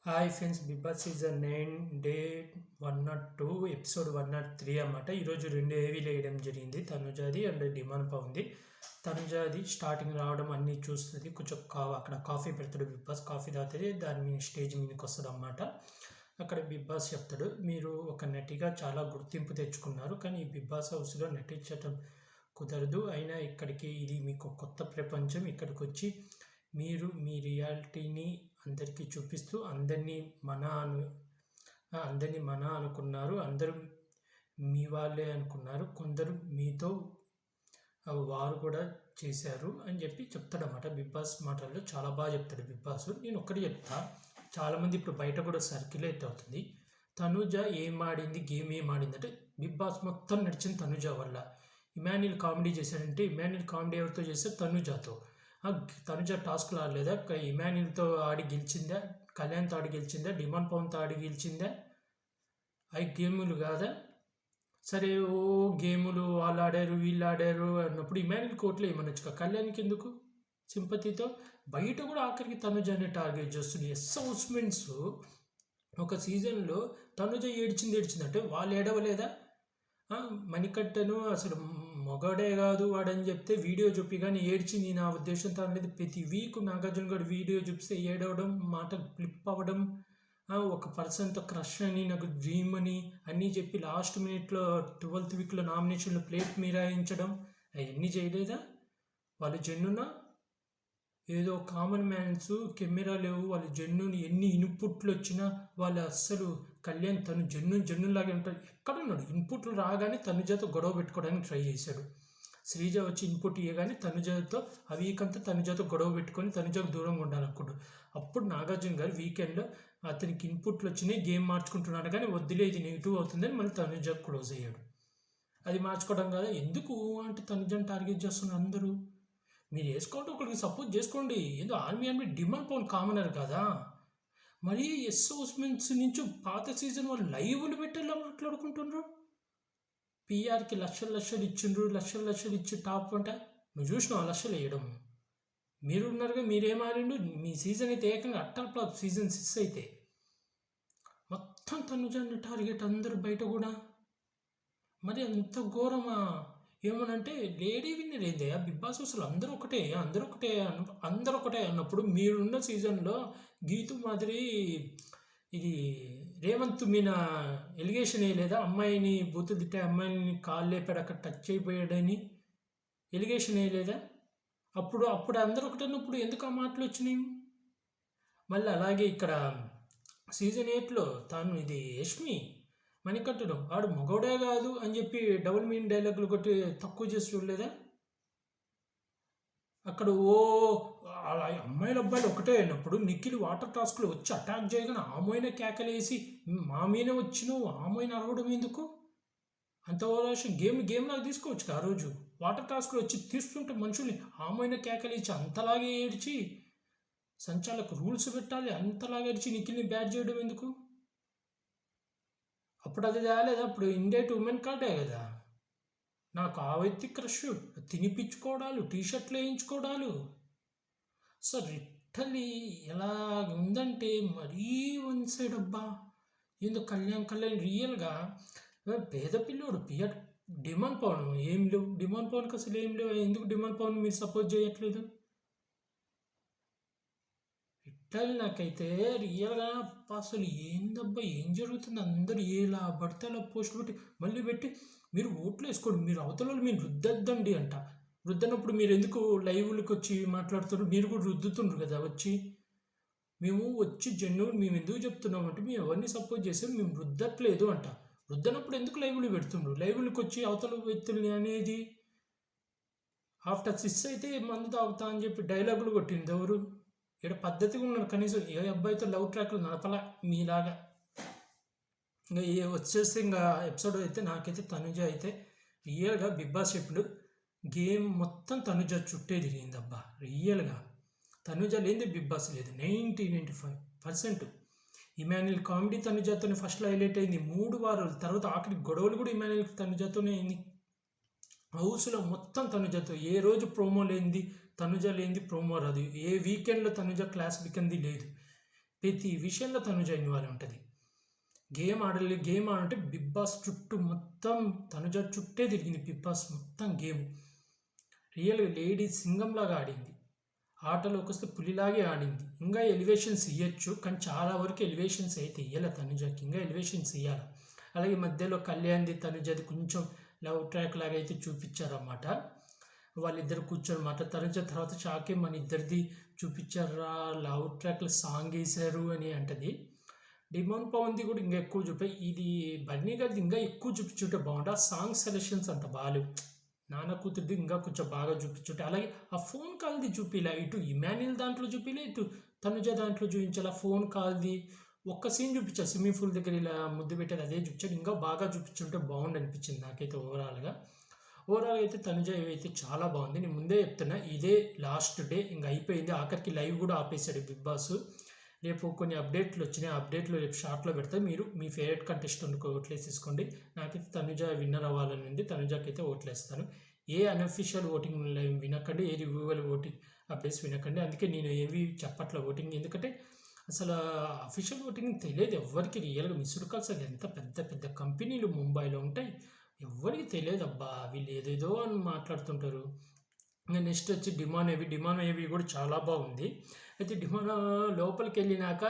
Hi friends, Bigg Boss season 9 day 102 episode 103 అన్నమాట. ఈరోజు 2 ఏవీలు వేయడం జరిగింది. తనుజాది అండ్ డిమాన్ పౌంది. తనుజాది స్టార్టింగ్ రావడం అన్నీ చూస్తుంది. కొంచెం అక్కడ కాఫీ పెడతాడు బిగ్ బాస్. కాఫీ తాగుతుంది. దాని మీద స్టేజ్ మీదకి వస్తుంది అన్నమాట. అక్కడ బిగ్ బాస్ చెప్తాడు, మీరు ఒక నటిగా చాలా గుర్తింపు తెచ్చుకున్నారు, కానీ ఈ బిగ్ బాస్ హౌస్లో నటించడం కుదరదు. అయినా ఇక్కడికి ఇది మీకు కొత్త ప్రపంచం. ఇక్కడికి వచ్చి మీరు మీ రియాలిటీని అందరికీ చూపిస్తూ అందరినీ మన అనుకున్నారు. అందరూ మీ వాళ్ళే అనుకున్నారు. కొందరు మీతో వారు కూడా చేశారు అని చెప్పి చెప్తాడన్నమాట. బిగ్ బాస్ మాటల్లో చాలా బాగా చెప్తాడు బిగ్ బాస్. నేను ఒక్కటి చెప్తా, చాలామంది ఇప్పుడు బయట కూడా సర్క్యులేట్ అవుతుంది. తనుజ ఏం ఆడింది, గేమ్ ఏం ఆడింది అంటే బిగ్ బాస్ మొత్తం నడిచింది తనుజ వల్ల. ఇమాన్యుల్ కామెడీ చేశాడంటే ఇమాన్యుల్ కామెడీ ఎవరితో చేశారు? తనుజాతో. తనుజ టాస్క్లు ఆడలేదా? ఇమాన్యుల్తో ఆడి గెలిచిందా? కళ్యాణ్తో ఆడి గెలిచిందా? డిమాండ్ పవన్తో ఆడి గెలిచిందా? అవి గేములు కాదా? సరే, ఓ గేములు వాళ్ళు ఆడారు వీళ్ళు ఆడారు అన్నప్పుడు ఇమాన్యుల్ కోర్టులో ఏమనొచ్చు. కళ్యాణ్కి ఎందుకు సింపతితో? బయట కూడా ఆఖరికి తనుజానే టార్గెట్ చేస్తుంది. హౌస్మెంట్స్ ఒక సీజన్లో తనుజ ఏడ్చింది అంటే వాళ్ళు ఏడవలేదా? మణికట్టను అసలు మొగడే కాదు వాడని చెప్తే వీడియో చూపి కానీ ఏడ్చింది. నా ఉద్దేశంతో అనేది ప్రతి వీక్ నాగార్జున గారు వీడియో చూపిస్తే ఏడవడం, మాటలు ఫ్లిప్ అవ్వడం, ఒక పర్సన్తో క్రష్ అని, నాకు డ్రీమ్ అని అన్నీ చెప్పి లాస్ట్ మినిట్లో 12th వీక్లో నామినేషన్లో ప్లేట్ మిరాయించడం, అవన్నీ చేయలేదా? వాళ్ళు జెన్యునా? ఏదో కామన్ మ్యాన్స్ కెమెరా లేవు, వాళ్ళు జెన్యున్ ఎన్ని ఇన్పుట్లు వచ్చినా వాళ్ళు అస్సలు కళ్యాణ్ తను జెన్యున్లాగే ఉంటాడు. ఎక్కడున్నాడు? ఇన్పుట్లు రాగానే తనుజతో గొడవ పెట్టుకోవడానికి ట్రై చేశాడు. శ్రీజ వచ్చి ఇన్పుట్ ఇవ్వగానే తనుజతో ఆ వీక్ అంతా తనుజతో గొడవ పెట్టుకొని తనుజకు దూరంగా ఉండాలనుకుంటు. అప్పుడు నాగార్జున గారు వీకెండ్లో అతనికి ఇన్పుట్లు వచ్చినాయి, గేమ్ మార్చుకుంటున్నాడు కానీ వద్దులే ఇది నెగిటివ్ అవుతుందని మళ్ళీ తనుజకు క్లోజ్ అయ్యాడు. అది మార్చుకోవడం కదా. ఎందుకు అంటే తనుజను టార్గెట్ చేస్తున్నారు అందరూ. మీరు వేసుకోండి, ఒకరికి సపోర్ట్ చేసుకోండి. ఏదో ఆర్మీ డిమాండ్ పవన్ కామనర్ కదా. మరి హౌస్మెంట్స్ నుంచి పాత సీజన్ వాళ్ళు లైవ్లు పెట్టేలా మాట్లాడుకుంటున్నారు. పిఆర్కి లక్షలు ఇచ్చి టాప్ అంటే నువ్వు చూసినావు లక్షలు వేయడం. మీరు ఉన్నారుగా, మీరేం ఆడిండు? మీ సీజన్ అయితే ఏకంగా అట్టల్ ఫ్లాప్ సీజన్ 6 అయితే మొత్తం తనుజాన్ని టార్గెట్ అందరు బయట కూడా. మరి అంత ఘోరమా? ఏమనంటే లేడీ విన్నర్ ఏందయ్యా బిగ్ బాస్ అసలు అందరూ ఒకటే అన్నప్పుడు మీరున్న సీజన్లో గీతు మాదిరి ఇది రేవంత్ మీద ఎలిగేషన్ వేయలేదా? అమ్మాయిని బూతు తిట్టే అమ్మాయిని కాళ్ళు లేపాడు, అక్కడ టచ్ అయిపోయాడని ఎలిగేషన్ వేయలేదా? అప్పుడు అందరూ ఒకటే అన్నప్పుడు ఎందుకు ఆ మాటలు వచ్చినాయి? మళ్ళీ అలాగే ఇక్కడ సీజన్ 8లో తాను ఇది యష్మి మణికట్టుడు వాడు మగోడే కాదు అని చెప్పి డబుల్ మీన్ డైలాగులు కొట్టి తక్కువ చేసి చూడలేదా? అక్కడ అమ్మాయిలు అబ్బాయిలు ఒకటే అయినప్పుడు నిఖిల్ వాటర్ టాస్క్లో వచ్చి అటాక్ చేయగానే ఆమెన కేకలేసి మా మీద వచ్చినావు ఆమెన అరవడం ఎందుకు? అంత ఓవరాక్షన్ గేమ్ లాగా తీసుకోవచ్చు. ఆ రోజు వాటర్ టాస్క్లో వచ్చి తీస్తుంటే మనుషుల్ని ఆమెన కేకలేసి అంతలాగే ఏడ్చి సంచాలకు రూల్స్ పెట్టాలి, అంతలాగా ఏడ్చి నిఖిల్ని బ్యాట్ చేయడం ఎందుకు? అప్పుడు అది తేలేదా? అప్పుడు ఇండియా ఉమెన్ కార్డే కదా. నాకు ఆ వ్యక్తి క్రష్, తినిపించుకోవడాలు, టీషర్ట్లు వేయించుకోవడాలు. సో లిటరలీ ఎలా ఉందంటే మరీ వన్ సైడ్ అబ్బా. ఎందుకు కళ్యాణ్ రియల్గా పేద పిల్లోడు డిమాండ్ పవన్ ఏం లేవు. డిమాండ్ పవన్కి అసలు ఏం లేవు. ఎందుకు డిమాండ్ పవన్ మీరు సపోర్ట్ చేయట్లేదు? లిటరల్ నాకైతే రియల్గా అసలు ఏందబ్బా ఏం జరుగుతుంది? అందరూ ఎలా పడితే అలా పోస్ట్ పెట్టి మీరు ఓట్లు వేసుకోండి, మీరు అవతల మీరు రుద్దద్దండి అంట. రుద్దనప్పుడు మీరు ఎందుకు లైవ్లకు వచ్చి మాట్లాడుతున్నారు? మీరు కూడా రుద్దుతుండ్రు కదా వచ్చి. మేము వచ్చి మేము ఎందుకు చెప్తున్నాం అంటే మేము ఎవరిని సపోర్ట్ చేసాం, మేము రుద్దట్లేదు అంట. రుద్దనప్పుడు ఎందుకు లైవ్లు పెడుతుండ్రు? లైవ్లకు వచ్చి అవతల వ్యక్తుల్ని అనేది. ఆఫ్టర్ 6 అయితే మందు తాగుతా అని చెప్పి డైలాగులు కొట్టింది ఎవరు? ఇక్కడ పద్ధతిగా ఉన్నారు. కనీసం ఏ అబ్బాయితో లవ్ ట్రాక్లు నడపలా మీలాగా. ఇంకా వచ్చేసి ఇంకా ఎపిసోడ్ అయితే నాకైతే తనుజ అయితే రియల్గా బిగ్ బాస్ చెప్పుడు గేమ్ మొత్తం తనుజ చుట్టే తిరిగింది అబ్బా. రియల్గా తనుజ లేనిది బిగ్ బాస్ లేదు. 95% ఇమాన్యుల్ కామెడీ తనుజతోనే ఫస్ట్లో హైలైట్ అయింది. 3 వారాల తర్వాత ఆఖరి గొడవలు కూడా ఇమాన్యుల్ తనుజతోనే అయింది. హౌస్లో మొత్తం తనుజతో. ఏ రోజు ప్రోమో లేనిది తనుజ లేనిది ప్రోమో రాదు. ఏ వీకెండ్లో తనుజ క్లాస్ వీకెండ్ది లేదు. ప్రతి విషయంలో తనుజ ఇన్వాల్వ్ ఉంటుంది. గేమ్ ఆడంటే బిగ్ బాస్ చుట్టూ మొత్తం తనుజ చుట్టే తిరిగింది. బిగ్ బాస్ మొత్తం గేమ్ రియల్గా లేడీ సింగంలాగా ఆడింది. ఆటలోకి వస్తే పులిలాగే ఆడింది. ఇంకా ఎలివేషన్స్ ఇవ్వచ్చు, కానీ చాలా వరకు ఎలివేషన్స్ అయితే ఇవ్వాలి తనుజకి. ఇంకా ఎలివేషన్స్ ఇవ్వాలి. అలాగే మధ్యలో కళ్యాణ్ది తనుజది కొంచెం లవ్ ట్రాక్ లాగా అయితే చూపించారన్నమాట. వాళ్ళిద్దరు కూర్చొని మాట తనుజ తర్వాత షాకే మన ఇద్దరిది చూపించారా, లవ్ ట్రాక్లో సాంగ్ వేశారు అని అంటది. డిమాండ్ పవన్ది కూడా ఇంకా ఎక్కువ చూపాయి. ఇది బన్నీ గారిది ఇంకా ఎక్కువ చూపించుంటే బాగుంటుంది. ఆ సాంగ్ సెలెక్షన్స్ అంత బాగాలేవు. నాన్న కూతురిది ఇంకా కొంచెం బాగా చూపించుంటే. అలాగే ఆ ఫోన్ కాల్ది చూపిలే, ఇటు ఇమాన్యుల్ దాంట్లో చూపిలే, ఇటు తనుజ దాంట్లో చూపించాలి. ఆ ఫోన్ కాల్ది ఒక్క సీన్ చూపించారు, స్విమ్మింగ్ పూల్ దగ్గర ఇలా ముద్దు పెట్టేది, అదే చూపించాడు. ఇంకా బాగా చూపించుంటే బాగుండి అనిపించింది నాకైతే ఓవరాల్గా అయితే తనుజ అయితే చాలా బాగుంది. నేను ముందే చెప్తున్నా, ఇదే లాస్ట్ డే, ఇంకా అయిపోయింది. ఆఖరికి లైవ్ కూడా ఆపేశాడు బిగ్ బాస్. రేపు కొన్ని అప్డేట్లు వచ్చినాయి, అప్డేట్లు రేపు షార్ట్లో పెడితే మీరు మీ ఫేవరెట్ కంటెస్టెంట్కి ఓట్లేసేసుకోండి. నాకైతే తనుజ విన్నర్ అవ్వాలని ఉంది. తనుజకి అయితే ఓట్లేస్తాను. ఏ అన్అఫీషియల్ ఓటింగ్ వినకండి, ఏ రివ్యూవల్ ఓటింగ్ అప్డేట్స్ వినకండి. అందుకే నేను ఏవి చెప్పట్ల ఓటింగ్, ఎందుకంటే అసలు అఫీషియల్ ఓటింగ్ తెలియదు ఎవరికి. రియల్గా మిస్డ్ కాల్స్ అది ఎంత పెద్ద పెద్ద కంపెనీలు ముంబైలో ఉంటాయి, ఎవరికి తెలియదు. అబ్బా వీళ్ళు ఏదేదో అని మాట్లాడుతుంటారు. ఇంకా నెక్స్ట్ వచ్చి డిమాన్ ఏవి కూడా చాలా బాగుంది. అయితే డిమాన్ లోపలికి వెళ్ళినాక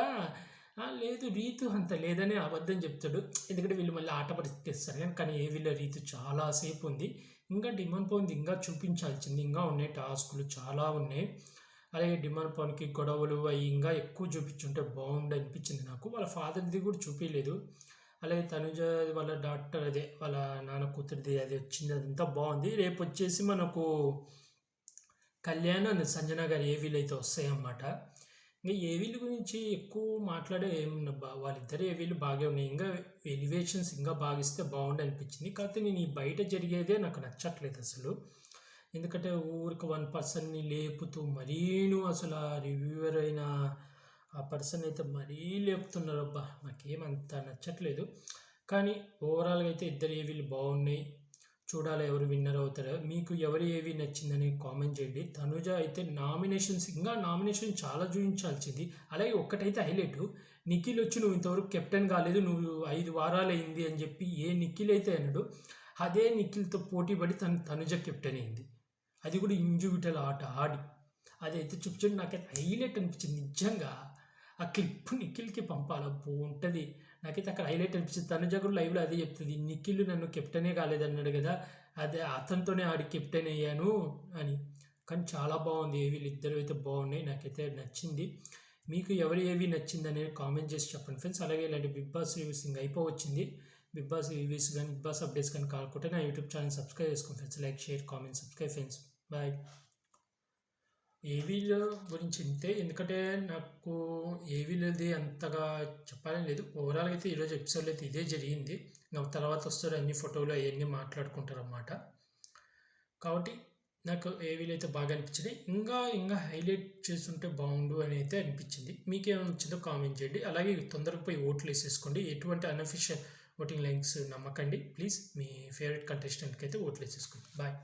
లేదు రీతు అంత లేదని అబద్ధం చెప్తాడు, ఎందుకంటే వీళ్ళు మళ్ళీ ఆట పరిస్థితిస్తారు. కానీ ఏవీలో రీతు చాలాసేపు ఉంది. ఇంకా డిమాండ్ పవన్ది ఇంకా చూపించాల్సింది ఇంకా ఉన్నాయి, టాస్కులు చాలా ఉన్నాయి. అలాగే డిమాండ్ పవన్కి గొడవలు అవి ఇంకా ఎక్కువ చూపించుంటే బాగుండు అనిపించింది నాకు. వాళ్ళ ఫాదర్ది కూడా చూపించలేదు. అలాగే తనుజ వాళ్ళ డాక్టర్ అదే వాళ్ళ నాన్న కూతురిది అది వచ్చింది, అదంతా బాగుంది. రేపు వచ్చేసి మనకు కళ్యాణ్ అండ్ సంజన గారు ఏవీలు అయితే వస్తాయన్నమాట. ఇంకా ఏవీల గురించి ఎక్కువ మాట్లాడే ఏమున్నబ్బా, వాళ్ళిద్దరు ఏవీలు బాగా ఉన్నాయి. ఇంకా ఎలివేషన్స్ ఇంకా బాగా ఇస్తే బాగుండు అనిపించింది. కాకపోతే నేను ఈ బయట జరిగేదే నాకు నచ్చట్లేదు అసలు. ఎందుకంటే ఊరికి వన్ పర్సన్ని లేపుతూ మరీను అసలు ఆ రివ్యూవర్ అయిన ఆ పర్సన్ అయితే మరీ లేపుతున్నారు. అబ్బా నాకేమంత నచ్చట్లేదు. కానీ ఓవరాల్గా అయితే ఇద్దరు ఏవీలు బాగున్నాయి. చూడాలి ఎవరు విన్నర్ అవుతారో. మీకు ఎవరు ఏవి నచ్చిందని కామెంట్ చేయండి. తనుజ అయితే నామినేషన్ చాలా చూపించాల్సింది. అలాగే ఒక్కటైతే హైలైట్, నిఖిల్ వచ్చి నువ్వు ఇంతవరకు కెప్టెన్ కాలేదు, నువ్వు 5 వారాలు అయింది అని చెప్పి ఏ నిఖిల్ అయితే అన్నాడు, అదే నిఖిల్తో పోటీ పడి తనుజ కెప్టెన్ అయింది. అది కూడా ఇండివిజువల్ ఆట ఆడి అదైతే చూపించండి. నాకైతే హైలైట్ అనిపించింది నిజంగా. ఆ క్లిప్ నిఖిల్కి పంపాలి, బాగుంటుంది. నాకైతే అక్కడ హైలైట్ అనిపించింది. తనుజ కూడా లైవ్లో అదే చెప్తుంది, నిఖిల్ నన్ను కెప్టెనే కాలేదన్నాడు కదా, అదే అతనితోనే ఆడి కెప్టెన్ అయ్యాను అని. కానీ చాలా బాగుంది, వీళ్ళిద్దరు అయితే బాగున్నాయి, నాకైతే నచ్చింది. మీకు ఎవరు ఏవి నచ్చింది అనేది కామెంట్ చేసి చెప్పండి ఫ్రెండ్స్. అలాగే ఇలాంటి బిగ్ బాస్ రివ్యూస్ ఇంకా అయిపోవచ్చింది. బిగ్ బాస్ రివ్యూస్ కానీ బిగ్ బాస్ అప్డేట్స్ కానీ కాకుంటే నా యూట్యూబ్ ఛానల్ సబ్స్క్రైబ్ చేసుకోండి friends. Like share comment subscribe friends. Bye. ఏవీల గురించి ఇంతే, ఎందుకంటే నాకు ఏవీలది అంతగా చెప్పాలని లేదు. ఓవరాల్గా అయితే ఈరోజు ఎపిసోడ్లో అయితే ఇదే జరిగింది. నాకు తర్వాత వస్తారు అన్ని ఫోటోలు అవన్నీ మాట్లాడుకుంటారు అన్నమాట. కాబట్టి నాకు ఏవీలు అయితే బాగా అనిపించింది. ఇంకా హైలైట్ చేస్తుంటే బాగుండు అని అయితే అనిపించింది. మీకేమనిపించిందో కామెంట్ చేయండి. అలాగే తొందరగా పోయి ఓట్లు వేసేసుకోండి. ఎటువంటి అన్అఫీషియల్ ఓటింగ్ లింక్స్ నమ్మకండి ప్లీజ్. మీ ఫేవరెట్ కంటెస్టెంట్కి అయితే ఓట్లు వేసేసుకోండి. బాయ్.